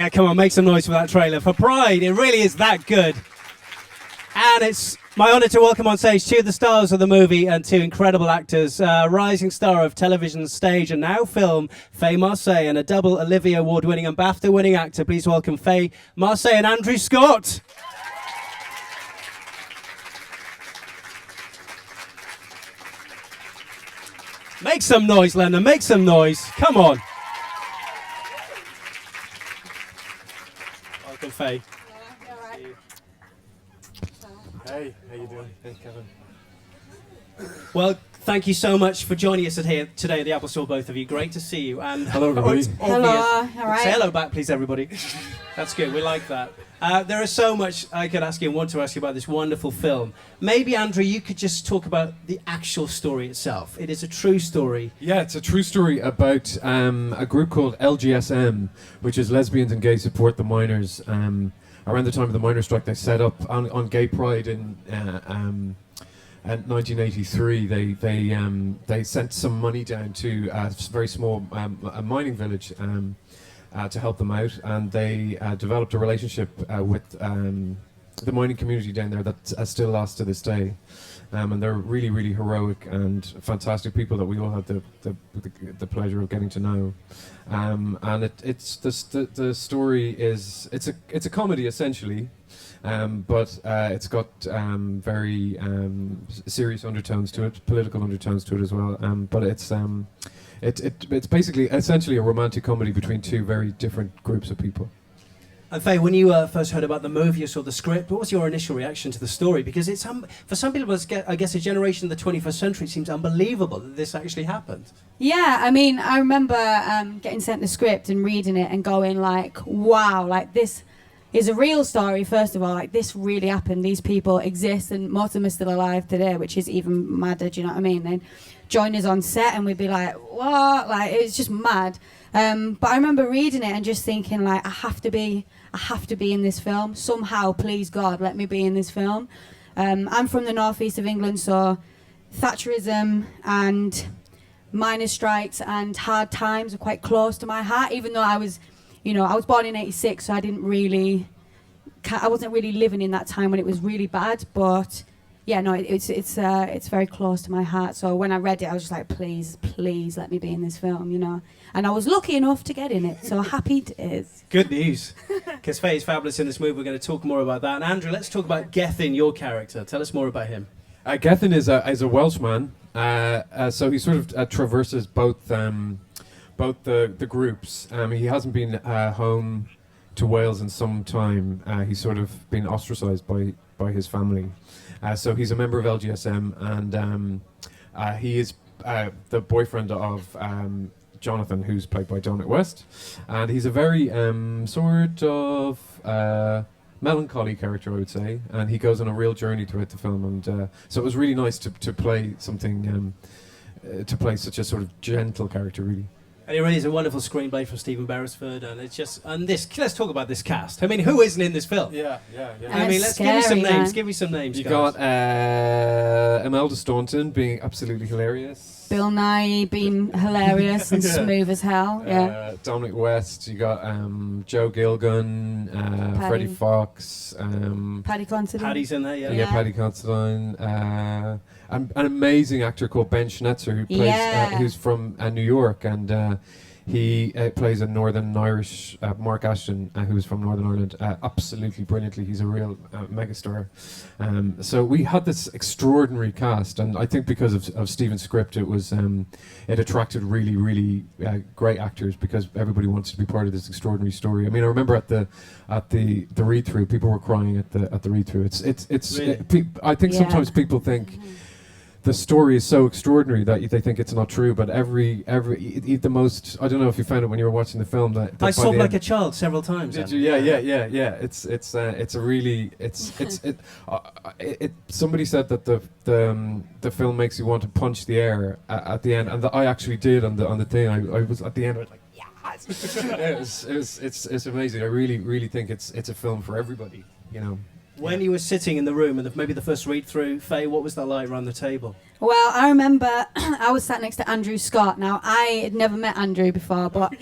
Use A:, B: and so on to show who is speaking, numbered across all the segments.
A: Yeah, come on, make some noise for that trailer. For Pride, it really is that good. And it's my honour to welcome on stage two of the stars of the movie and two incredible actors. Rising star of television, stage and now film, Faye Marsay, and a double Olivier Award-winning and BAFTA-winning actor. Please welcome Faye Marsay and Andrew Scott. Make some noise, Lena, make some noise. Come on. Welcome, Faye.
B: Yeah, all right.
C: Hey, how you doing? Hey, Kevin.
A: Well, thank you so much for joining us here today at the Apple Store, both of you. Great to see you. And
C: Hello, everybody.
A: it's
B: Hello,
A: obvious-
B: all right.
A: Say hello back, please, everybody. That's good. We like that. There is so much I could ask you and want to ask you about this wonderful film. Maybe, Andrew, you could just talk about the actual story itself. It is a true story.
C: Yeah, it's a true story about a group called LGSM, which is Lesbians and Gay Support the Miners. Around the time of the miners' strike, they set up on Gay Pride in 1983. They sent some money down to a very small a mining village to help them out, and they developed a relationship with the mining community down there that still lasts to this day. And they're really, really heroic and fantastic people that we all had the pleasure of getting to know. And it's the story is it's a comedy essentially, but it's got very serious undertones to it, political undertones to it as well. But it's basically essentially a romantic comedy between two very different groups of people.
A: And Faye, when you first heard about the movie, you saw the script, what was your initial reaction to the story? Because it's for some people, I guess a generation of the 21st century, it seems unbelievable that this actually happened.
B: Yeah, I mean, I remember getting sent the script and reading it and going like, wow, like this is a real story, first of all. Like, this really happened. These people exist, and most of them are still alive today, which is even madder, do you know what I mean? They'd join us on set and we'd be like, what? Like, it's just mad. But I remember reading it and just thinking, like, I have to be in this film. Somehow, please God, let me be in this film. I'm from the northeast of England, so Thatcherism and miners' strikes and hard times are quite close to my heart, even though I was born in 86, so I wasn't really living in that time when it was really bad, but yeah, no, it's very close to my heart. So when I read it, I was just like, please let me be in this film, you know. And I was lucky enough to get in it, so happy it is.
A: Good news, because Faye is fabulous in this movie. We're going to talk more about that. And Andrew, let's talk about Gethin, your character. Tell us more about him.
C: Gethin is a Welshman, so he sort of traverses both the groups. He hasn't been home to Wales in some time. He's sort of been ostracised by his family. So he's a member of LGSM, and he is the boyfriend of Jonathan, who's played by Dominic West. And he's a very sort of melancholy character, I would say. And he goes on a real journey throughout the film. And so it was really nice to play something, to play such a sort of gentle character, really.
A: And it really is a wonderful screenplay from Stephen Beresford, and it's just let's talk about this cast. I mean, who isn't in this film?
C: Yeah.
A: I mean, let's give me some names. Give me some names.
C: You
A: guys.
C: got Imelda Staunton being absolutely hilarious.
B: Bill Nye being hilarious and
C: Yeah.
B: smooth as hell, yeah.
C: Dominic West. You got Joe Gilgun, Freddie Fox,
B: Paddy Considine.
A: Paddy's in there, yeah.
C: yeah, Paddy Considine. An amazing actor called Ben Schnetzer, who plays, who's from New York, and he plays a Northern Irish Mark Ashton, who's from Northern Ireland, absolutely brilliantly. He's a real megastar. So we had this extraordinary cast, and I think because of Stephen's script, it was it attracted really, really great actors, because everybody wants to be part of this extraordinary story. I mean, I remember at the read through, people were crying at the read through. It's
A: Really?
C: I think sometimes people think the story is so extraordinary that they think it's not true, but the most, I don't know if you found it when you were watching the film, that
A: I
C: by
A: sobbed
C: the
A: like a
C: end-
A: child several times.
C: Did
A: Andrew.
C: you? Yeah. It's a really somebody said that the film makes you want to punch the air at the end, and I actually did on the thing. I was at the end. I was like, yes. It's amazing. I really think it's a film for everybody. You know.
A: When you were sitting in the room and maybe the first read through, Faye, what was that like around the table?
B: Well, I remember I was sat next to Andrew Scott. Now, I had never met Andrew before, but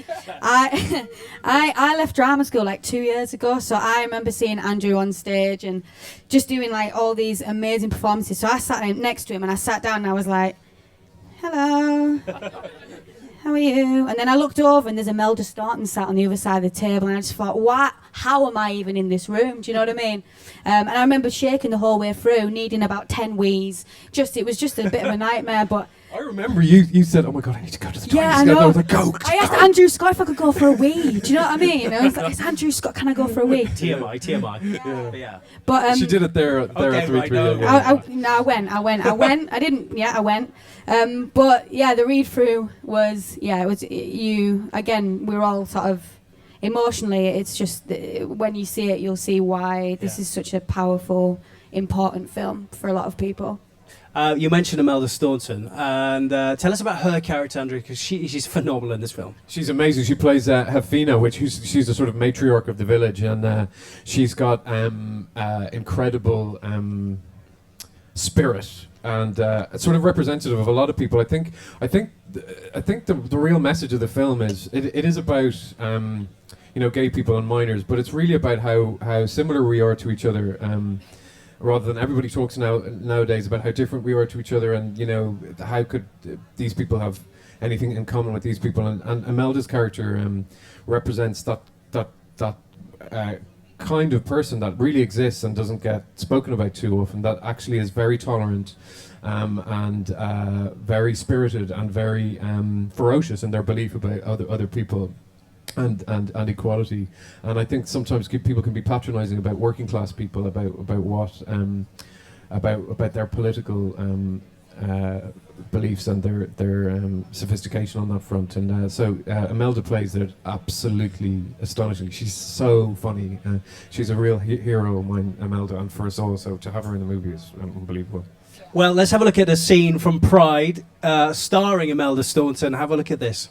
B: I left drama school like 2 years ago, so I remember seeing Andrew on stage and just doing like all these amazing performances. So I sat next to him and I sat down and I was like, hello. How are you? And then I looked over and there's Imelda Staunton sat on the other side of the table and I just thought, what? How am I even in this room? Do you know what I mean? And I remember shaking the whole way through, needing about 10 wheeze. It was just a bit of a nightmare, but...
C: I remember you said, oh my God, I need to go to the toilet.
B: Yeah, I know.
C: I was like, go.
B: I asked Andrew Scott if I could go for a wee. Do you know what I mean? I was like, it's Andrew Scott, can I go for a wee?
A: TMI. Yeah.
B: But
C: She did it there at 3-3.
B: I went. I didn't. Yeah, I went. But yeah, the read through was you again. We were all sort of emotionally. It's just when you see it, you'll see why this is such a powerful, important film for a lot of people.
A: You mentioned Imelda Staunton, and tell us about her character, Andrew, because she's phenomenal in this film.
C: She's amazing. She plays Hefina, she's a sort of matriarch of the village, and she's got incredible spirit and sort of representative of a lot of people. I think the real message of the film is it is about gay people and minors, but it's really about how similar we are to each other. Rather than everybody talks nowadays about how different we are to each other, and how could these people have anything in common with these people? And Imelda's character represents that kind of person that really exists and doesn't get spoken about too often. That actually is very tolerant and very spirited and very ferocious in their belief about other people. And equality, and I think sometimes people can be patronising about working class people, about what about their political beliefs and their sophistication on that front. And so Imelda plays it absolutely astonishingly. She's so funny. She's a real hero of mine, Imelda, and for us all. So to have her in the movie is unbelievable.
A: Well, let's have a look at a scene from Pride, starring Imelda Staunton. Have a look at this.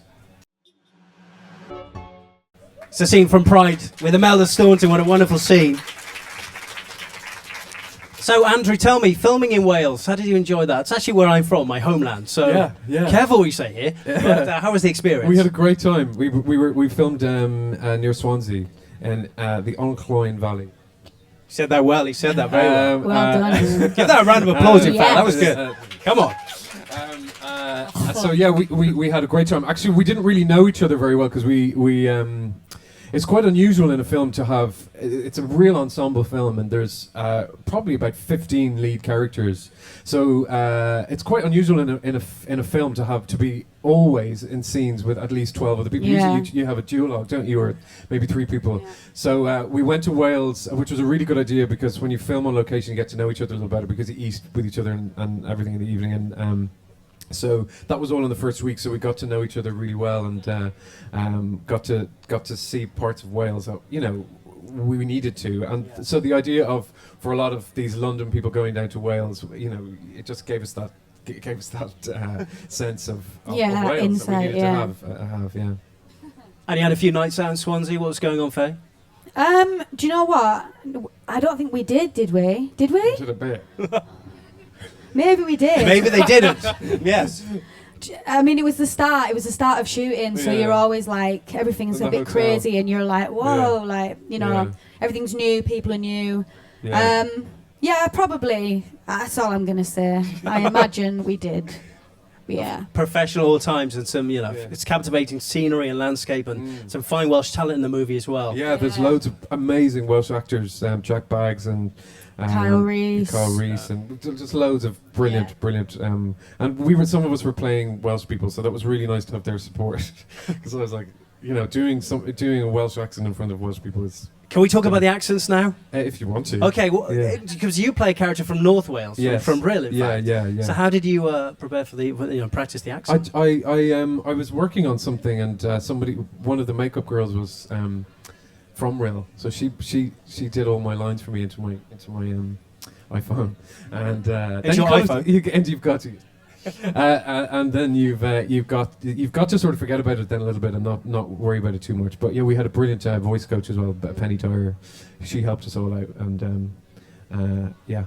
A: It's a scene from Pride with Imelda Staunton. What a wonderful scene. So, Andrew, tell me, filming in Wales, how did you enjoy that? It's actually where I'm from, my homeland. So,
C: yeah.
A: Careful what you say here. But how was the experience?
C: We had a great time. We filmed near Swansea in the Oncloyne Valley.
A: You said that well. He said that very well.
B: Well done.
A: Give that a round of applause, in fact. That was good. Come on.
C: So yeah, we had a great time. Actually, we didn't really know each other very well because we it's quite unusual in a film to have. It's a real ensemble film, and there's probably about 15 lead characters. So it's quite unusual in a film to be always in scenes with at least 12 other people.
B: Yeah.
C: Usually you have a duologue, don't you, or maybe 3 people. Yeah. So we went to Wales, which was a really good idea because when you film on location, you get to know each other a little better because you eat with each other and everything in the evening. And so that was all in the first week. So we got to know each other really well and got to see parts of Wales that we needed to. And so the idea for a lot of these London people going down to Wales, it just gave us that sense of Wales
B: insight,
C: that we needed to have. Yeah.
A: And you had a few nights out in Swansea. What was going on, Faye?
B: Do you know what? I don't think we did we? Did we?
C: We did a bit.
B: Maybe we did.
A: Maybe they didn't. Yes.
B: I mean, it was the start. It was the start of shooting, so you're always like, everything's a bit crazy, and you're like, whoa, everything's new, people are new. Yeah, probably. That's all I'm gonna say. I imagine we did. Yeah.
A: Professional all times, and some, it's captivating scenery and landscape, and some fine Welsh talent in the movie as well.
C: Yeah, there's loads of amazing Welsh actors, Jack Baggs and
B: Kyle Reese,
C: and just loads of brilliant. And some of us were playing Welsh people, so that was really nice to have their support. Because I was like, doing a Welsh accent in front of Welsh people is.
A: Can we talk about the accents now?
C: If you want to.
A: Okay, well, because you play a character from North Wales, from Brill, in fact. Yeah. So how did you prepare for practice the accent?
C: I was working on something, and one of the makeup girls was from Brill, so she did all my lines for me into my iPhone, and
A: into your iPhone,
C: and you've got to. And then you've got to sort of forget about it then a little bit and not worry about it too much. But we had a brilliant voice coach as well, Penny Tyrer. She helped us all out, and Yeah.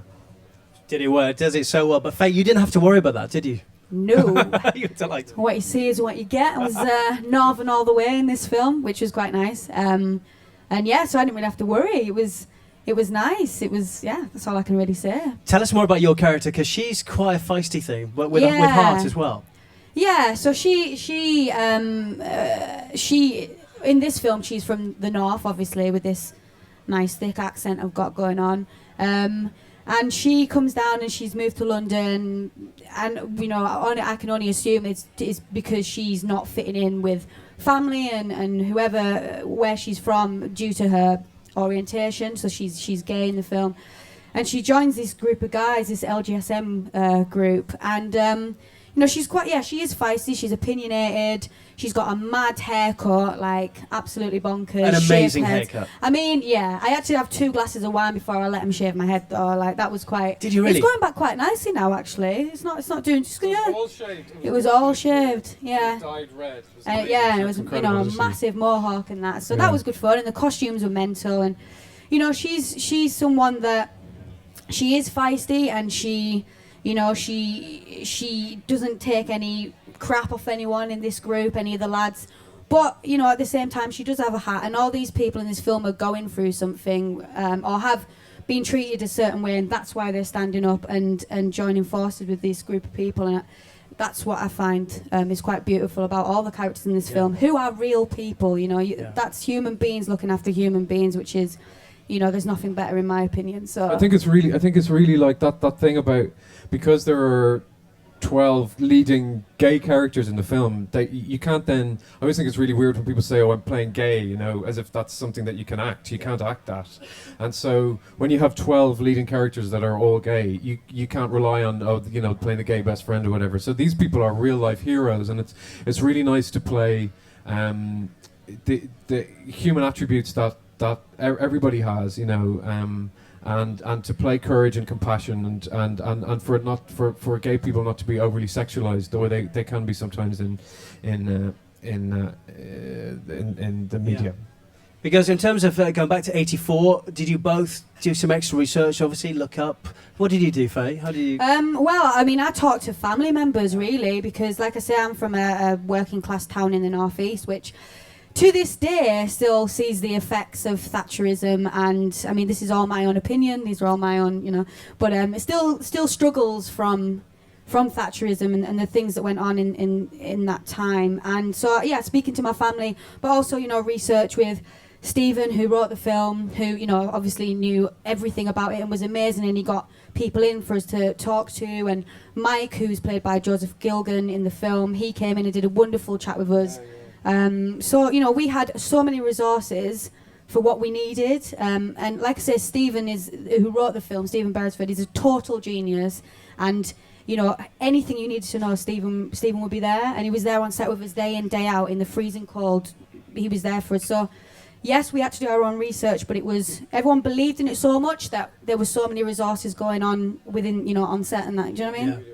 A: Did it work? Does it so well? But Faye, you didn't have to worry about that, did you?
B: No.
A: You're delighted.
B: What you see is what you get. I was northern all the way in this film, which was quite nice. And yeah, so I didn't really have to worry. It was nice. It was, yeah, that's all I can really say.
A: Tell us more about your character, because she's quite a feisty thing, but with heart as well.
B: Yeah, so she in this film, she's from the north, obviously, with this nice thick accent I've got going on. And she comes down and she's moved to London, and you know, I can only assume it's because she's not fitting in with family and whoever where she's from due to her orientation. So she's gay in the film, and she joins this group of guys, this LGSM group, and you know, she is feisty, she's opinionated, she's got a mad haircut, like absolutely bonkers.
A: An amazing
B: shaved head.
A: haircut.
B: I mean, yeah, I had to have 2 glasses of wine before I let him shave my head though, like that was quite...
A: Did you really?
B: It's going back quite nicely now, actually. It's not doing... Just, yeah.
C: all shaved.
B: It was all shaved, yeah.
C: Dyed red.
B: Yeah, it was, you
C: incredible,
B: know, a
C: isn't it?
B: massive mohawk and that. So
C: Yeah.
B: that was good fun, and the costumes were mental, and you know, she's someone that she is feisty, and she, you know, she doesn't take any crap off anyone in this group, any of the lads. But you know, at the same time, she does have a heart, and all these people in this film are going through something, or have been treated a certain way, and that's why they're standing up and joining forces with this group of people. And that's what I find is quite beautiful about all the characters in this film, who are real people. You know, that's human beings looking after human beings, which is, you know, there's nothing better in my opinion. So
C: I think it's really like that thing about, because there are 12 leading gay characters in the film, that you can't then... I always think it's really weird when people say, oh, I'm playing gay, you know, as if that's something that you can act. You can't act that. And so when you have 12 leading characters that are all gay, you can't rely on, oh, you know, playing the gay best friend or whatever. So these people are real life heroes, and it's really nice to play the human attributes that everybody has, you know, and to play courage and compassion, and for it not for gay people not to be overly sexualized the way they can be sometimes in the media.
A: Yeah. Because in terms of going back to 84, did you both do some extra research, obviously, look up? What did you do, Faye? How did you...
B: well, I mean, I talked to family members, really, because, like I say, I'm from a working-class town in the northeast, which, to this day, still sees the effects of Thatcherism. And, I mean, this is all my own opinion. These are all my own, you know. But it still struggles from Thatcherism and the things that went on in that time. And so, yeah, speaking to my family, but also, you know, research with Stephen, who wrote the film, who, you know, obviously knew everything about it and was amazing, and he got people in for us to talk to. And Mike, who's played by Joseph Gilgan in the film, he came in and did a wonderful chat with us. So, you know, we had so many resources for what we needed. And like I say, Stephen who wrote the film, Stephen Beresford, is a total genius. And, you know, anything you needed to know, Stephen would be there. And he was there on set with us day in, day out in the freezing cold. He was there for us. So, yes, we had to do our own research, but everyone believed in it so much that there were so many resources going on within, you know, on set and that. Do you know what I mean?
A: Yeah.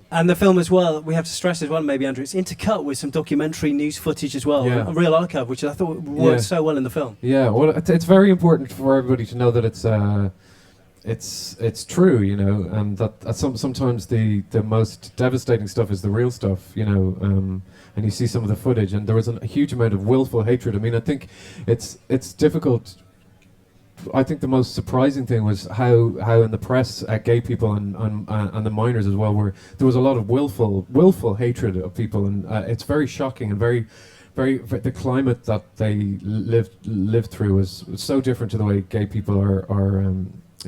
A: And the film as well, we have to stress as well, maybe, Andrew, it's intercut with some documentary news footage as well, a real archive, which I thought worked so well in the film. Yeah,
C: well, it's very important for everybody to know that it's true, you know, and that sometimes the most devastating stuff is the real stuff, you know, and you see some of the footage, and there was a huge amount of willful hatred. I mean, I think it's difficult. I think the most surprising thing was how in the press at gay people and the minors as well, where there was a lot of willful hatred of people, and it's very shocking and very the climate that they lived through was so different to the way gay people are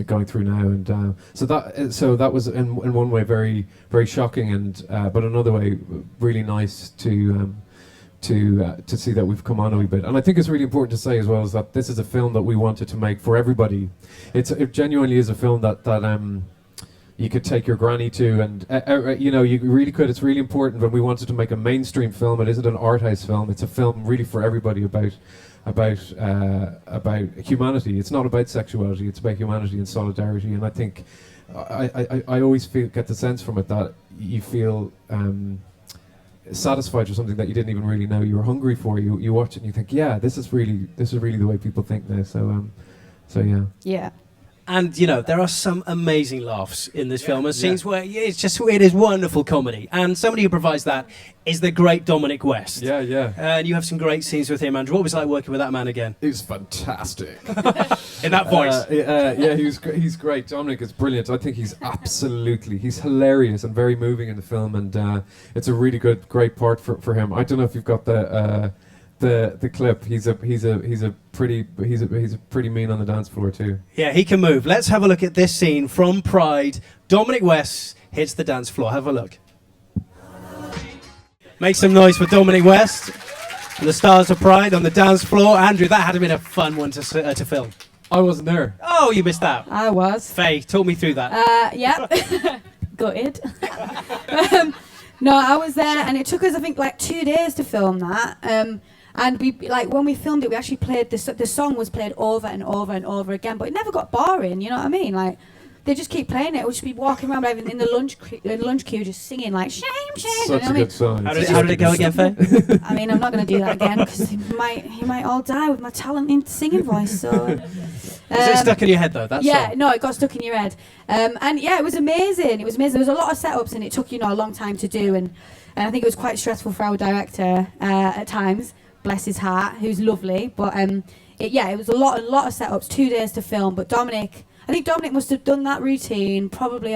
C: going through now, and so that was in one way very very shocking, and but another way really nice to see that we've come on a wee bit. And I think it's really important to say as well is that this is a film that we wanted to make for everybody. It genuinely is a film that you could take your granny to, and you know, you really could. It's really important when we wanted to make a mainstream film. It isn't an art house film. It's a film really for everybody about humanity. It's not about sexuality. It's about humanity and solidarity. And I think I always get the sense from it that you feel satisfied with something that you didn't even really know you were hungry for. You watch it and you think, yeah, this is really the way people think now. So yeah.
B: Yeah.
A: And you know there are some amazing laughs in this film, and scenes where it is wonderful comedy. And somebody who provides that is the great Dominic West.
C: Yeah, yeah.
A: And you have some great scenes with him, Andrew. What was it like working with that man again?
C: It was fantastic.
A: In that voice.
C: Yeah, he's great. Dominic is brilliant. I think he's hilarious and very moving in the film, and it's a really great part for him. I don't know if you've got the clip. He's pretty mean on the dance floor too.
A: Yeah, he can move. Let's have a look at this scene from Pride. Dominic West hits the dance floor. Have a look. Make some noise for Dominic West and the stars of Pride on the dance floor. Andrew, that had been a fun one to film.
C: I wasn't there.
A: Oh, you missed that.
B: I was.
A: Faye, talk me through that.
B: Yeah. Gutted. No, I was there, and it took us, I think, like 2 days to film that. And we, like, when we filmed it, we actually played this. The song was played over and over and over again, but it never got boring. You know what I mean? Like, they just keep playing it. We'll just be walking around in the lunch queue, just singing like shame, shame.
C: Such a good song.
A: How did it go again, Faye?
B: I mean, I'm not going to do that again because he might all die with my talented singing voice. So.
A: Is it stuck in your head though? That's
B: no, it got stuck in your head. And yeah, it was amazing. It was amazing. There was a lot of setups, and it took a long time to do. And I think it was quite stressful for our director at times. Bless his heart, who's lovely. But it was a lot of setups. 2 days to film. But I think Dominic must have done that routine probably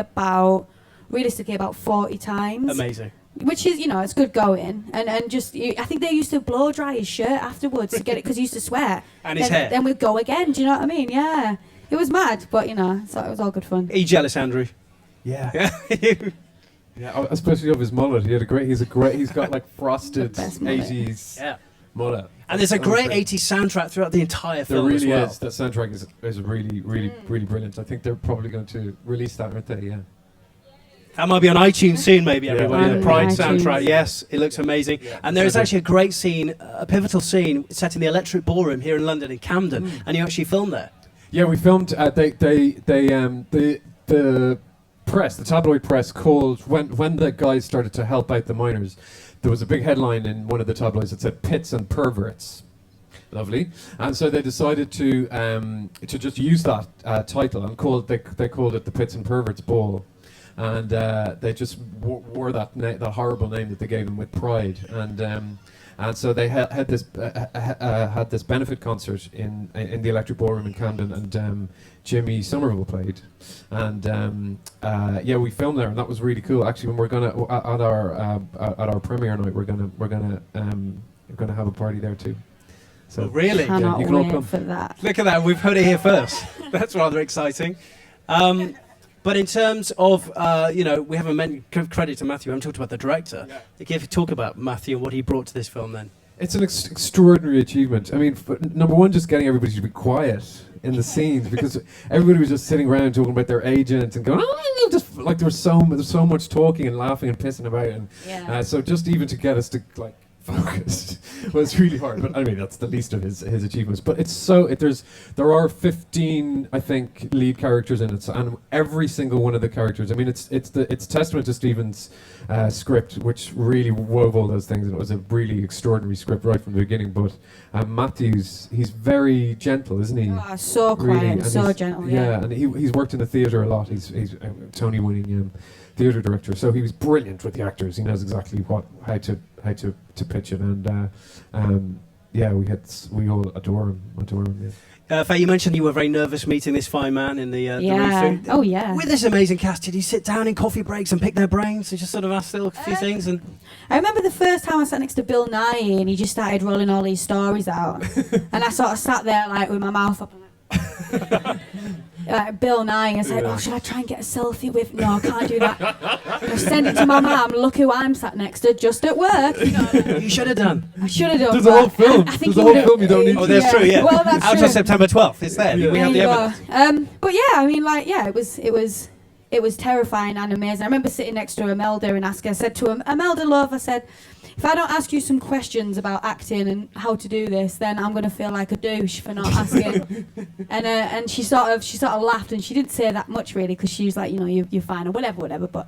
B: realistically about 40 times.
A: Amazing.
B: Which is, it's good going. And just, I think they used to blow dry his shirt afterwards to get it, because he used to sweat.
A: And his hair.
B: Then we'd go again, do you know what I mean? Yeah. It was mad, but, so it was all good fun.
A: Are you jealous, Andrew?
C: Yeah. Yeah, especially of his mullet. He's got like frosted 80s mullet.
A: And there's a great 80s soundtrack throughout the entire film.
C: There really
A: as well.
C: is. That soundtrack is really brilliant. I think they're probably going to release that, aren't they? Yeah.
A: That might be on iTunes soon, maybe, everybody.
B: Yeah.
A: The Pride
B: iTunes.
A: soundtrack, yes, it looks amazing. Yeah. And there is actually a great scene, a pivotal scene, set in the Electric Ballroom here in London, in Camden, and you actually filmed there.
C: Yeah, we filmed. The press, the tabloid press, called when the guys started to help out the miners. There was a big headline in one of the tabloids that said "Pits and Perverts." Lovely, and so they decided to just use that title and they called it the Pits and Perverts Ball. And they just wore that horrible name that they gave them with Pride, and so they had this benefit concert in the Electric Ballroom in Camden, and Jimmy Somerville played, and we filmed there, and that was really cool. Actually, when we're gonna at our premiere night, we're gonna have a party there too. So
A: really,
B: cannot
C: you can all
B: wait
C: come.
B: for that.
A: Look at that, we've heard it here first. That's rather exciting. But in terms of, we haven't give credit to Matthew. We haven't talked about the director. Yeah. Talk about Matthew and what he brought to this film then.
C: It's an extraordinary achievement. I mean, number one, just getting everybody to be quiet in the scenes, because everybody was just sitting around talking about their agent and going, just like there's so much talking and laughing and pissing about, and so just even to get us to like focused was really hard. But I mean, that's the least of his achievements. But there are 15, I think, lead characters in it, and every single one of the characters. I mean, it's testament to Stephen's script, which really wove all those things, and it was a really extraordinary script right from the beginning. But Matthews, he's very gentle, isn't he?
B: Oh, so quiet,
C: really,
B: and so gentle. Yeah,
C: and he's worked in the theatre a lot. He's a Tony-winning theatre director, so he was brilliant with the actors. He knows exactly how to pitch it, and we all adore him. Yeah.
A: Faye, you mentioned you were very nervous meeting this fine man in the room.
B: Oh yeah.
A: With this amazing cast, did you sit down in coffee breaks and pick their brains and just sort of ask a few things? And
B: I remember the first time I sat next to Bill Nighy and he just started rolling all these stories out, and I sort of sat there like with my mouth up. Bill Nighy, I said, "Oh, should I try and get a selfie with?" No, I can't do that. I send it to my mum. Look who I'm sat next to, just at work.
A: You should have done.
B: I should have done.
C: There's a whole film.
B: I think
C: There's a whole film you don't need.
A: Oh, that's true. Yeah.
B: Well, that's
A: out
B: true.
A: on September 12th. It's there.
C: Yeah.
A: We have the evidence.
B: But yeah, I mean, it was terrifying and amazing. I remember sitting next to Imelda and I said to him, "Imelda, love," I said, "if I don't ask you some questions about acting and how to do this, then I'm going to feel like a douche for not asking." And she sort of laughed, and she didn't say that much really, because she was like, "You're fine," or whatever. But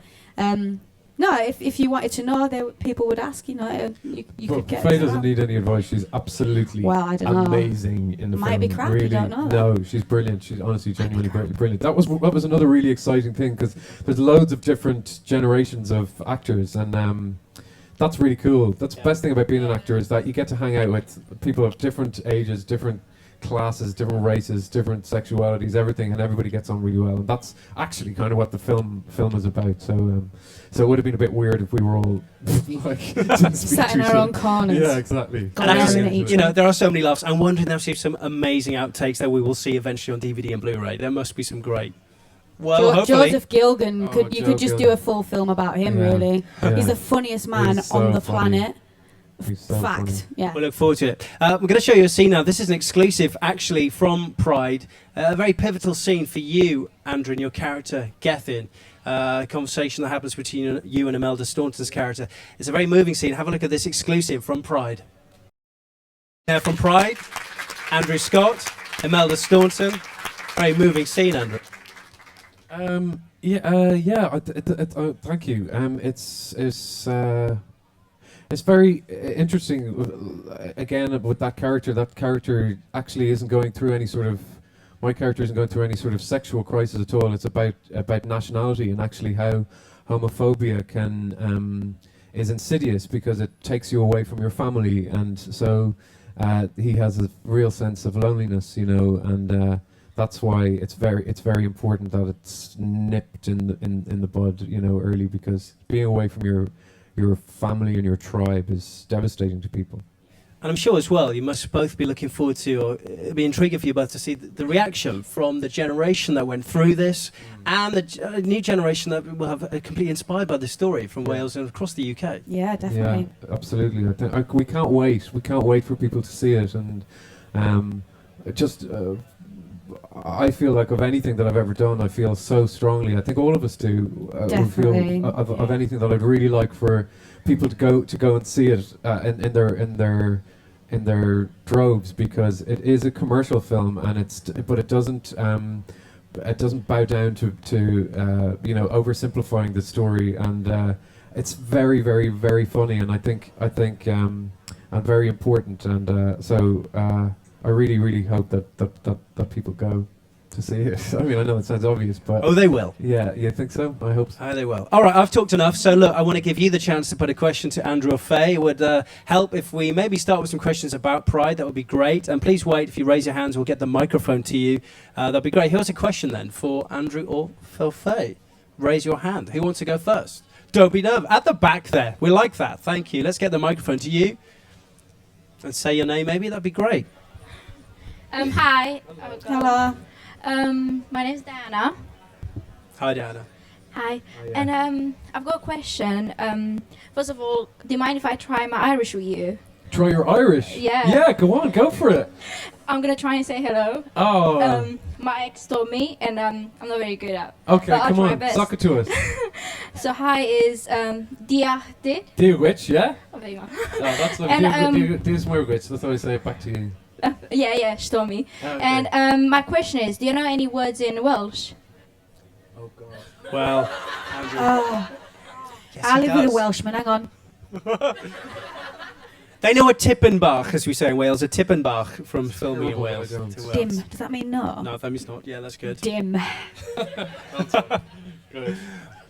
B: No, if you wanted to know, people would ask. You know, you could get.
C: Faye
B: to
C: doesn't
B: that.
C: need any advice. She's absolutely
B: Well, I don't know.
C: amazing in the
B: Might
C: film.
B: be crap, you
C: Really,
B: don't know
C: no, she's brilliant. She's honestly genuinely brilliant. That was another really exciting thing because there's loads of different generations of actors, and that's really cool. That's the best thing about being an actor is that you get to hang out with people of different ages, different classes, different races, different sexualities, everything, and everybody gets on really well. And that's actually kind of what the film is about. So it would have been a bit weird if we were all like didn't speak
B: Sat
C: to
B: in
C: each
B: our
C: other.
B: own corners.
C: Yeah, exactly.
A: And actually,
B: Glaring at each
A: you know,
B: other.
A: there are so many laughs. I'm wondering there'll be some amazing outtakes that we will see eventually on DVD and Blu-ray. There must be some great. Well, hopefully.
B: Joseph Gilgan,
C: Oh,
B: you
C: Joe
B: could just do
C: Gilgan.
B: a full film about him.
C: Yeah.
B: Really,
C: Yeah.
B: he's the funniest man
C: He's so
B: on the
C: funny.
B: planet.
C: He's so
B: Fact.
C: funny.
B: Yeah.
A: We'll look forward to it. We're going to show you a scene now. This is an exclusive, actually, from Pride. A very pivotal scene for you, Andrew, and your character, Gethin. A conversation that happens between you and Imelda Staunton's character. It's a very moving scene. Have a look at this exclusive from Pride. Now, from Pride, Andrew Scott, Imelda Staunton. Very moving scene, Andrew.
C: Thank you. It's very interesting. Again, with that character. That character actually isn't going through any sort of. My character isn't going through any sort of sexual crisis at all. It's about nationality and actually how homophobia is insidious because it takes you away from your family, and so he has a real sense of loneliness, you know, and that's why it's very important that it's nipped in the bud, you know, early, because being away from your family and your tribe is devastating to people.
A: And I'm sure as well, you must both be looking forward to, or it'd be intriguing for you both to see the reaction from the generation that went through this and the new generation that will have completely inspired by this story from Wales and across the UK.
B: Yeah, definitely.
C: Yeah, absolutely. We can't wait. We can't wait for people to see it, and I feel like of anything that I've ever done, I feel so strongly. I think all of us do. We
B: Definitely.
C: feel of anything that I'd really like for people to go and see it in their droves, because it is a commercial film, and but it doesn't bow down to oversimplifying the story, and it's very, very, very funny, and I think and very important, and so I really, really hope that people go to see it. I mean, I know it sounds obvious, but
A: Oh, they will.
C: yeah, you think so? I hope so.
A: They will. All right, I've talked enough. So, look, I want to give you the chance to put a question to Andrew or Faye. It would help if we maybe start with some questions about Pride. That would be great. And please wait. If you raise your hands, we'll get the microphone to you. That'd be great. Here's a question then for Andrew or for Faye. Raise your hand. Who wants to go first? Don't be nervous. At the back there. We like that. Thank you. Let's get the microphone to you. And say your name, maybe. That'd be great.
D: Hi.
B: Hello.
D: My name's Diana.
A: Hi, Diana.
D: Hi. And I've got a question. First of all, do you mind if I try my Irish with you?
C: Try your Irish.
D: Yeah.
C: Yeah, go on, go for it.
D: I'm gonna try and say hello.
C: Oh.
D: My ex told me, and I'm not very good at.
C: Okay,
D: but I'll
C: come
D: try my
C: on,
D: best.
C: suck it to us.
D: So hi is diachty.
C: Dear witch, yeah?
D: Oh, there you go.
C: Oh, that's like
D: And,
C: dear my witch. That's how I say it back to you.
D: Yeah, she told me.
C: Okay.
D: And my question is, do you know any words in Welsh?
C: Oh god.
A: Well, Andrew.
B: Oh,
A: Yes,
B: I
A: he
B: live with a
A: does.
B: Welshman. Hang on.
A: They know a Tippenbach, as we say in Wales, a Tippenbach from filming in
C: No, I
A: Wales.
C: don't.
A: to Wales.
B: Dim. Does that mean no?
A: No, that means not. Yeah, that's good.
B: Dim.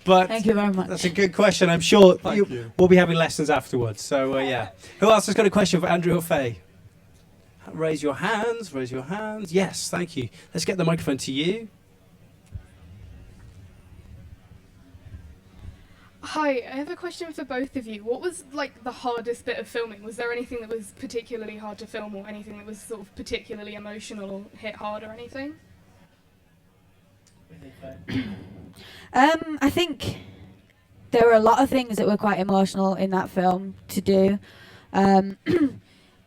A: But
B: Thank you very much.
A: that's a good question. I'm sure
C: Thank you.
A: we'll be having lessons afterwards. So, yeah. Who else has got a question for Andrew or Faye? Raise your hands. Raise your hands. Yes, thank you. Let's get the microphone to you.
E: Hi, I have a question for both of you. What was like the hardest bit of filming? Was there anything that was particularly hard to film, or anything that was sort of particularly emotional or hit hard or anything?
B: I think there were a lot of things that were quite emotional in that film to do.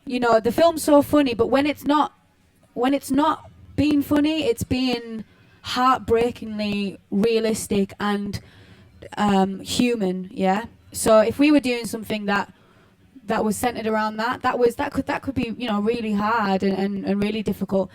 B: You know, the film's so funny, but when it's not being funny, it's being heartbreakingly realistic and human. Yeah. So if we were doing something that was centered around that could be, you know, really hard and really difficult.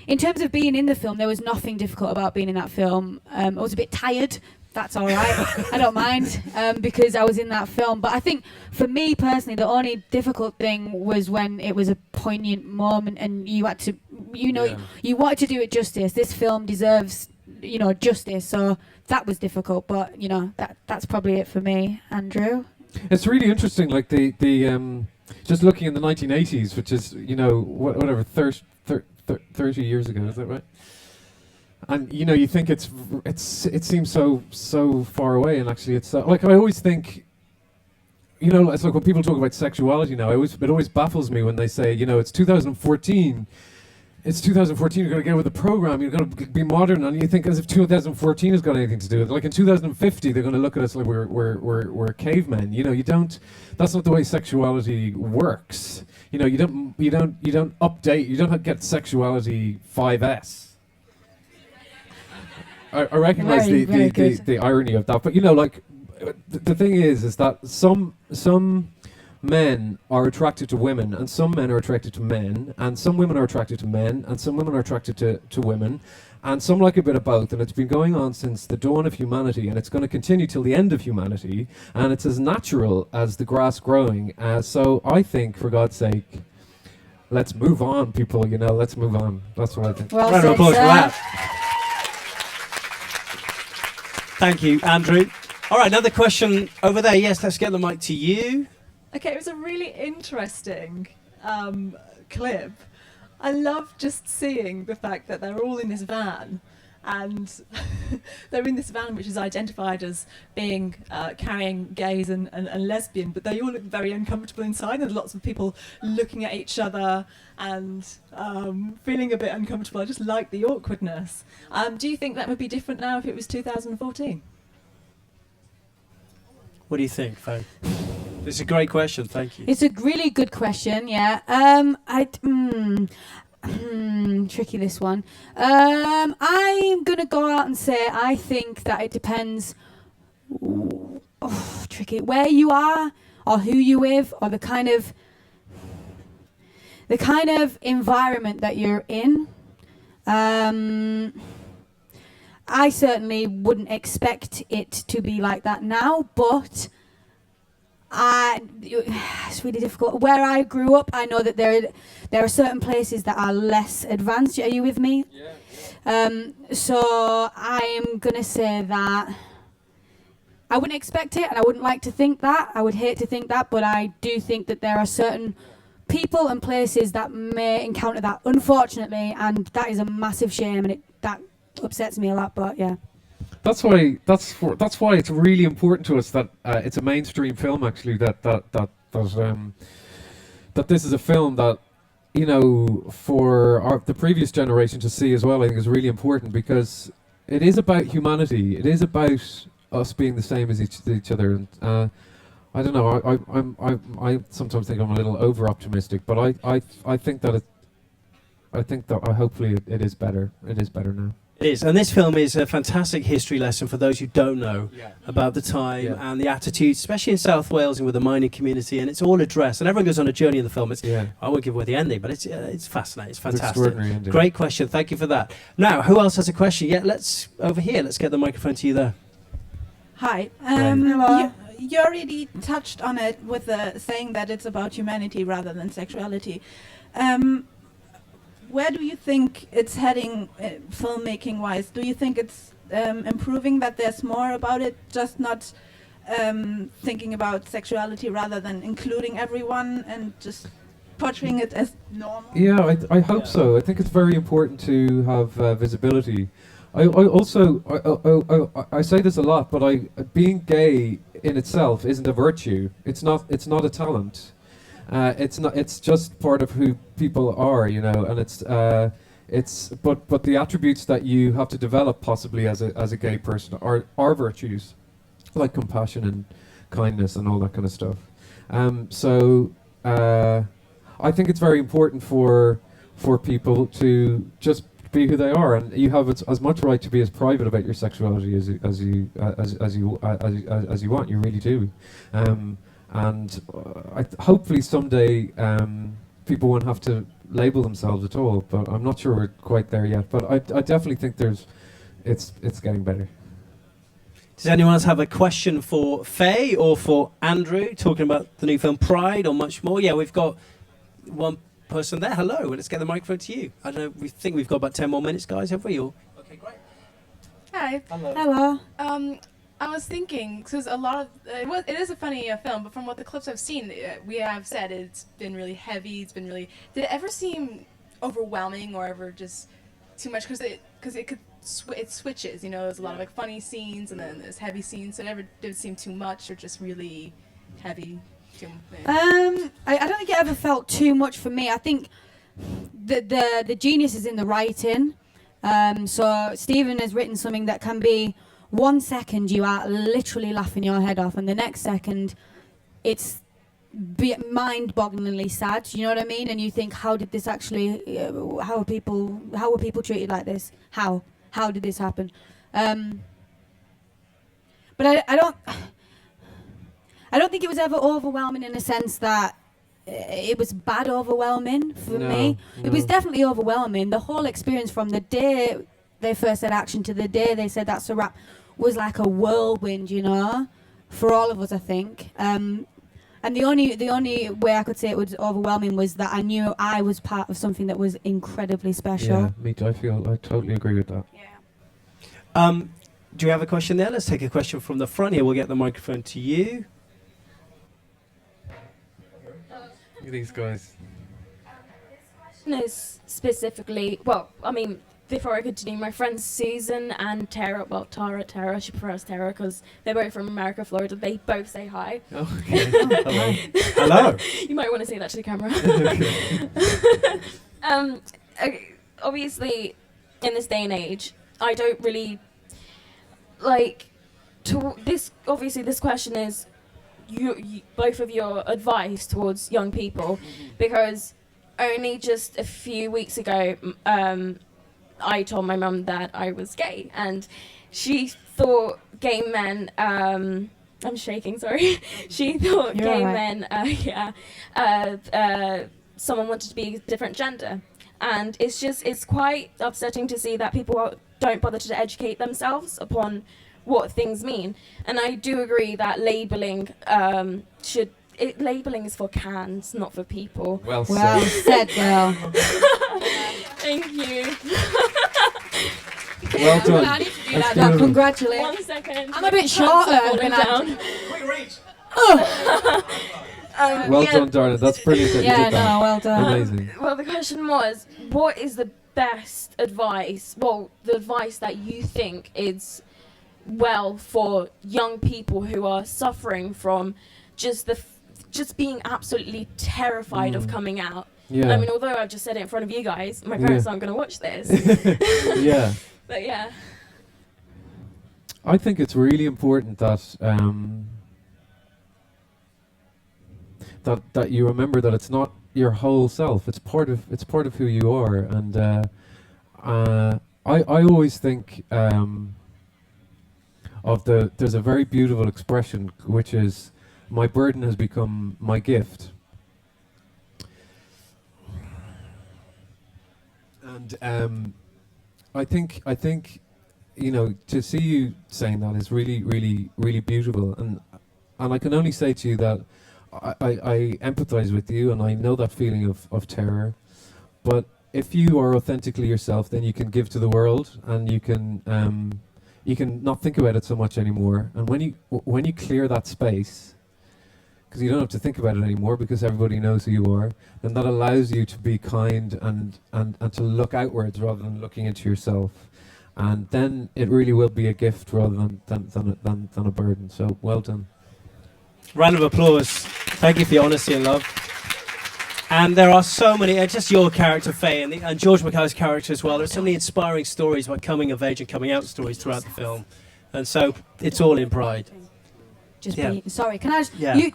B: In terms of being in the film, there was nothing difficult about being in that film. I was a bit tired that's all right. I don't mind because I was in that film. But I think for me personally, the only difficult thing was when it was a poignant moment and you had to, you wanted to do it justice. This film deserves, justice. So that was difficult. But, that's probably it for me. Andrew?
C: It's really interesting, like the just looking in the 1980s, which is, whatever, 30 years ago, is that right? And you think it seems so far away, and actually it's like I always think, it's like when people talk about sexuality now, it always baffles me when they say, it's 2014. It's 2014. You're going to get with the program. You're going to be modern, and you think as if 2014 has got anything to do with it. Like in 2050, they're going to look at us like we're cavemen. You don't. That's not the way sexuality works. You don't update. You don't get sexuality 5S. I recognize the irony of that, but the thing is that some men are attracted to women, and some men are attracted to men, and some women are attracted to men, and some women are attracted to women, and some like a bit of both, and it's been going on since the dawn of humanity, and it's going to continue till the end of humanity, and it's as natural as the grass growing. So I think, for God's sake, let's move on, people. Let's move on. That's what I think.
B: Well
A: Round of
B: said,
A: applause for
B: sir.
A: that. Thank you, Andrew. All right, another question over there. Yes, let's get the mic to you.
F: Okay, it was a really interesting clip. I love just seeing the fact that they're all in this van, and they're in this van which is identified as being carrying gays and lesbian, but they all look very uncomfortable inside, and lots of people looking at each other and feeling a bit uncomfortable. I just like the awkwardness. Do you think that would be different now if it was 2014?
A: What do you think, Faye? It's a great question. Thank you.
B: It's a really good question, yeah. Tricky, this one. I'm going to go out and say I think that it depends, tricky, where you are or who you're with or the kind of environment that you're in. I certainly wouldn't expect it to be like that now, but it's really difficult. Where I grew up, I know that there are certain places that are less advanced. Are you with me? Yeah. So I'm going to say that I wouldn't expect it, and I wouldn't like to think that. I would hate to think that, but I do think that there are certain people and places that may encounter that, unfortunately, and that is a massive shame, and that upsets me a lot, but yeah.
C: That's why it's really important to us that it's a mainstream film. Actually, that this is a film that for the previous generation to see as well. I think is really important because it is about humanity. It is about us being the same as each other. And I don't know. I sometimes think I'm a little over optimistic, but I think that hopefully it is better. It is better now.
A: It is, and this film is a fantastic history lesson for those who don't know about the time and the attitudes, especially in South Wales and with the mining community, and it's all addressed, and everyone goes on a journey in the film. I won't give away the ending, but it's fascinating, it's fantastic.
C: It's extraordinary ending.
A: Great question, thank you for that. Now, who else has a question? Yeah, let's get the microphone to you there.
G: Hi. You already touched on it with saying that it's about humanity rather than sexuality. Where do you think it's heading filmmaking-wise? Do you think it's improving, that there's more about it, just not thinking about sexuality rather than including everyone and just portraying it as normal?
C: Yeah, I hope so. I think it's very important to have visibility. I also say this a lot, but being gay in itself isn't a virtue. It's not a talent. It's just part of who people are, and but the attributes that you have to develop possibly as a gay person are virtues, like compassion and kindness and all that kind of stuff. So I think it's very important for people to just be who they are, and you have as much right to be as private about your sexuality as you want. You really do. And hopefully someday people won't have to label themselves at all, but I'm not sure we're quite there yet. But I definitely think it's getting better.
A: Does anyone else have a question for Faye or for Andrew, talking about the new film Pride or much more? Yeah, we've got one person there. Hello, let's get the microphone to you. I don't know, we think we've got about 10 more minutes, guys, have we? Or okay, great.
H: Hi.
B: Hello.
H: I was thinking, because a lot of it is a funny film, but from what the clips I've seen, we have said it's been really heavy. It's been really. Did it ever seem overwhelming or ever just too much? Because it could it switches. You know, there's a lot of like funny scenes and then there's heavy scenes. So it never did seem too much or just really heavy.
B: I don't think it ever felt too much for me. I think the genius is in the writing. So Stephen has written something that can be 1 second you are literally laughing your head off, and the next second it's mind-bogglingly sad. You know what I mean? And you think, how did this actually? How were people treated like this? How did this happen? But I don't think it was ever overwhelming in a sense that it was bad overwhelming for me. It was definitely overwhelming. The whole experience from the day they first said action to the day they said that's a wrap was like a whirlwind, you know, for all of us, I think. And the only way I could say it was overwhelming was that I knew I was part of something that was incredibly special.
C: Yeah, me too. I totally agree with that.
B: Yeah.
A: Do you have a question there? Let's take a question from the front here. We'll get the microphone to you.
C: Look at these guys.
I: Is specifically, well, I mean, before I continue, my friends Susan and Tara, well, Tara, she prefers Tara because they're both from America, Florida. They both say hi.
C: Oh, okay.
A: Hello. Hello.
I: You might want to say that to the camera. Obviously, in this day and age, I don't really like to this. Obviously, this question is you both of your advice towards young people, because only just a few weeks ago, I told my mum that I was gay, and she thought gay men. I'm shaking. Sorry. She thought
B: You're
I: gay
B: right.
I: men. Someone wanted to be a different gender, and it's quite upsetting to see that people don't bother to educate themselves upon what things mean. And I do agree that labeling labeling is for cans, not for people.
C: Well
B: Well
C: said.
B: said, girl.
I: Thank you.
C: Well done.
B: I need to do
C: That's
B: that.
C: good.
B: Congratulations.
I: 1 second.
B: I'm a bit
I: Hands
B: shorter
I: are falling
B: than I-
I: down.
A: Quick reach.
C: Well
I: yeah,
C: done, Darla. That's brilliant that you
B: Yeah,
C: did that.
B: no, well done.
C: Amazing.
I: Well, the question was, what is the best advice? Well, the advice that you think is well for young people who are suffering from just being absolutely terrified of coming out.
C: Yeah.
I: I mean, although I've just said it in front of you guys, my parents aren't going to watch this.
C: Yeah.
I: But yeah.
C: I think it's really important that that you remember that it's not your whole self. It's part of who you are. And I always think there's a very beautiful expression which is, my burden has become my gift. And I think you know, to see you saying that is really, really, really beautiful. And I can only say to you that I empathize with you, and I know that feeling of terror. But if you are authentically yourself, then you can give to the world, and you can not think about it so much anymore. And when you clear that space, because you don't have to think about it anymore, because everybody knows who you are, then that allows you to be kind and to look outwards rather than looking into yourself. And then it really will be a gift rather than a burden. So well done.
A: Round of applause. Thank you for your honesty and love. And there are so many, just your character, Faye, and George Mackay's character as well. There's so many inspiring stories about coming of age and coming out stories throughout the film. And so it's all in Pride.
B: Just
A: Yeah.
B: be sorry. Can I just,
A: Yeah.
B: you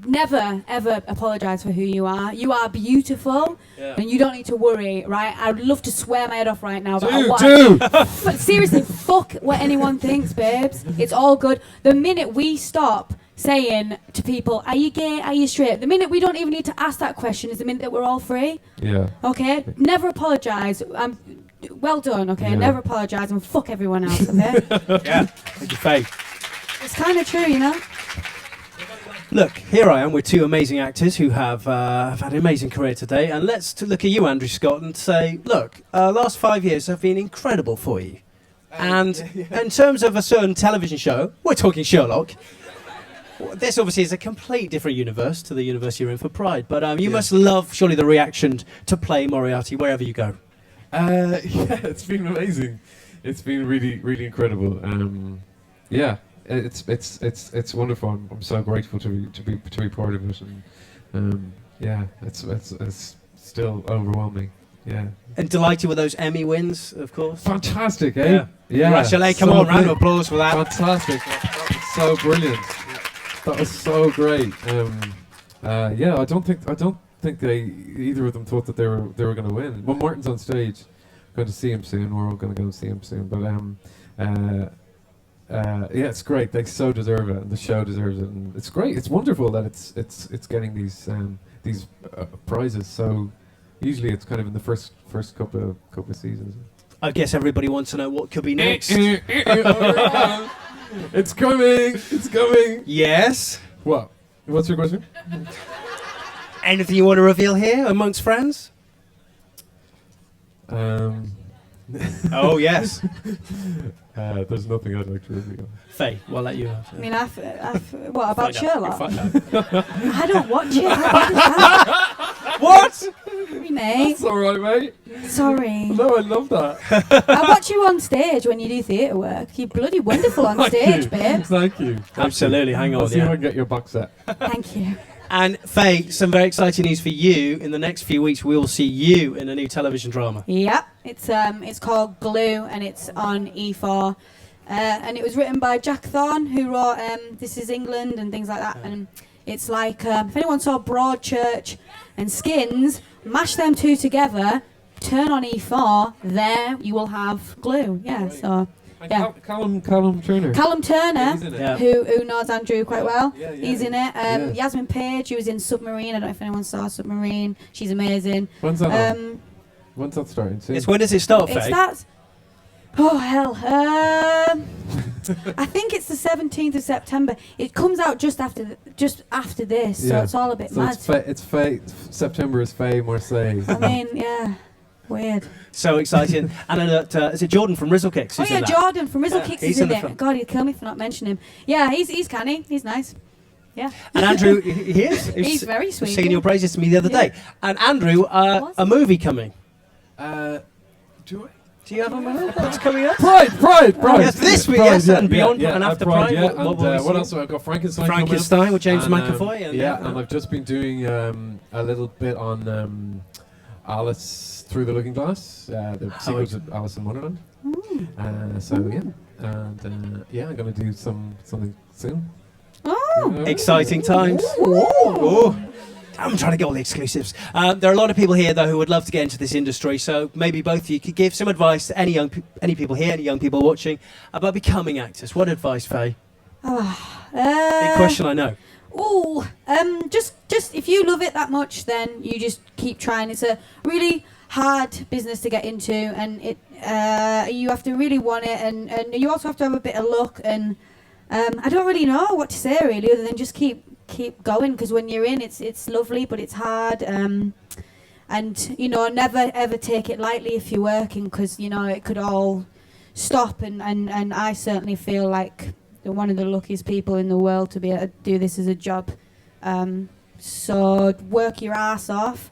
B: never ever apologize for who you are. You are beautiful, and you don't need to worry, right? I'd love to swear my head off right now, but but seriously, fuck what anyone thinks, babes. It's all good. The minute we stop saying to people, "Are you gay? Are you straight?" The minute we don't even need to ask that question is the minute that we're all free.
C: Yeah.
B: Okay. Never apologize. Well done. Okay.
C: Yeah.
B: Never apologize and fuck everyone else. Okay.
A: Yeah. Thank you, Faye.
B: It's kind of true, you know.
A: Look, here I am with two amazing actors who have had an amazing career today, and let's look at you, Andrew Scott, and say, look, last 5 years have been incredible for you. And in terms of a certain television show, we're talking Sherlock. This obviously is a complete different universe to the universe you're in for Pride, but you must love, surely, the reaction to play Moriarty wherever you go.
C: Yeah, it's been amazing. It's been really, really incredible. Yeah, it's wonderful. I'm so grateful to be part of it, and yeah, it's still overwhelming. Yeah.
A: And delighted with those Emmy wins, of course.
C: Fantastic, eh? Yeah.
A: Congratulations! Come on, round of applause for that.
C: Fantastic. That was so brilliant. That was so great. Yeah, I don't think they either of them thought that they were going to win. Well, Martin's on stage, going to see him soon. We're all going to go see him soon. But yeah, it's great. They so deserve it, and the show deserves it. And it's great. It's wonderful that it's getting these prizes. So usually it's kind of in the first couple of seasons.
A: I guess everybody wants to know what could be next.
C: It's coming. It's coming.
A: Yes.
C: What? What's your question?
A: Anything you want to reveal here amongst friends? Oh, yes.
C: There's nothing I'd like to reveal.
A: Faye, we'll let you have.
B: I mean, what about Sherlock?
A: Find out.
B: I don't watch it. What is that?
A: What?
B: Sorry, mate.
C: That's all right, mate.
B: Sorry.
C: No, I love that.
B: I watch you on stage when you do theatre work. You're bloody wonderful on stage, babe.
C: Thank you.
A: Absolutely. Hang on.
C: I'll see if I can get your box set.
B: Thank you.
A: And Faye, some very exciting news for you. In the next few weeks, we will see you in a new television drama.
B: Yep, it's called Glue, and it's on E4. And it was written by Jack Thorne, who wrote This Is England and things like that. And it's like, if anyone saw Broadchurch and Skins, mash them two together, turn on E4, there you will have Glue. Yeah, so... Yeah.
C: Callum Turner.
B: Callum Turner,
C: He's in it.
A: Yeah.
B: who knows Andrew quite well.
C: Yeah, yeah.
B: He's in it. Yasmin Page, who was in Submarine. I don't know if anyone saw Submarine. She's amazing.
C: When's that on? When's that starting? Soon?
A: It's when does it start,
B: It
A: Faye?
B: starts... Oh, hell. I think it's the 17th of September. It comes out just after this, so
C: Yeah.
B: it's all a bit
C: So
B: mad.
C: it's Faye. September is Faye Marseille.
B: I mean, yeah. Weird.
A: So exciting. And is it Jordan from Rizzle Kicks?
B: Oh,
A: who's
B: yeah,
A: in that?
B: Jordan from Rizzle Kicks
A: he's
B: is in
A: the
B: it.
A: front.
B: God, he'd kill me for not mentioning him. Yeah, he's canny. He's nice. Yeah.
A: And Andrew, he is.
B: He's very sweet.
A: Singing your praises to me the other
B: Yeah.
A: day. And Andrew, a movie coming.
C: Do
A: you have a movie that's coming up?
C: Pride.
A: Yes, this week, yes, and beyond, and after Pride.
C: Yeah,
A: What will we see?
C: what else? I've got Frankenstein. coming up.
A: Frankenstein with James
C: And,
A: McAvoy. And,
C: yeah, and I've just been doing a little bit on Alice Through the Looking Glass, the sequel to Alice in Wonderland. So yeah, and yeah, I'm gonna do something soon.
B: Oh,
A: exciting times. Oh. I'm trying to get all the exclusives. There are a lot of people here, though, who would love to get into this industry. So maybe both of you could give some advice to any people here, any young people watching, about becoming actors. What advice, Faye? Big question, I know.
B: Oh, just if you love it that much, then you just keep trying. It's a really hard business to get into, and you have to really want it, and you also have to have a bit of luck. And I don't really know what to say really, other than just keep going, because when you're in, it's lovely, but it's hard. And you know, never ever take it lightly if you're working, because you know it could all stop. And I certainly feel like one of the luckiest people in the world to be able to do this as a job. So work your ass off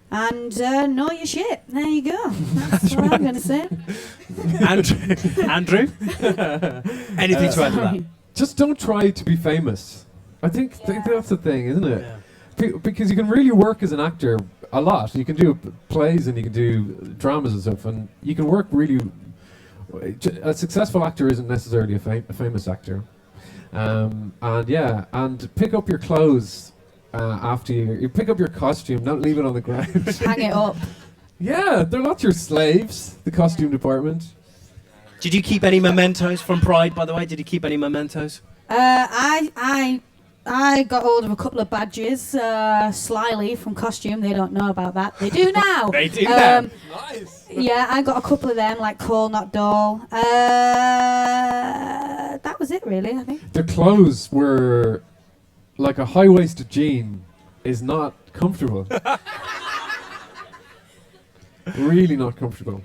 B: and know your shit. There you go. That's what I'm going to say.
A: Andrew? Anything to add to that?
C: Just don't try to be famous. I think that's the thing, isn't it? Because you can really work as an actor a lot. You can do plays and you can do dramas and stuff, and you can work really. A successful actor isn't necessarily a famous actor. And yeah, and pick up your clothes after you pick up your costume. Don't leave it on the ground.
B: Hang it up.
C: Yeah, they're not your slaves. The costume department.
A: Did you keep any mementos from Pride, by the way? Did you keep any mementos?
B: I I got hold of a couple of badges, slyly from Costume. They don't know about that. They do now.
A: They do now.
C: Nice.
B: Yeah, I got a couple of them, like Call Not Doll. That was it, really, I think.
C: The clothes were like a high-waisted jean is not comfortable. Really not comfortable.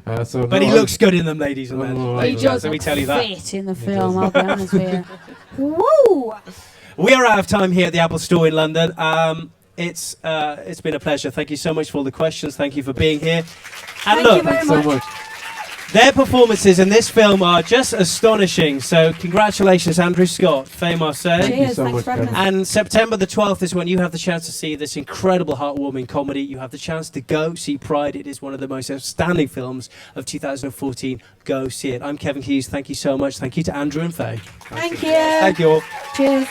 A: But he looks good in them, ladies and men.
C: Oh,
B: He does
A: Let me
B: look
A: tell you that.
B: fit in the film, I'll be honest with you. Woo!
A: We are out of time here at the Apple Store in London. It's been a pleasure. Thank you so much for all the questions. Thank you for being here. And
B: Thank
A: look,
B: you very
C: Thanks so
B: much.
C: much.
A: their performances in this film are just astonishing. So congratulations, Andrew Scott, Faye Marseille.
C: Thank you
B: Cheers,
C: so
B: thanks
C: much,
B: for having
C: Kevin.
B: us.
A: And September the 12th is when you have the chance to see this incredible heartwarming comedy. You have the chance to go see Pride. It is one of the most outstanding films of 2014. Go see it. I'm Kevin Hughes. Thank you so much. Thank you to Andrew and Faye.
B: Thank you.
A: Thank you all.
B: Cheers.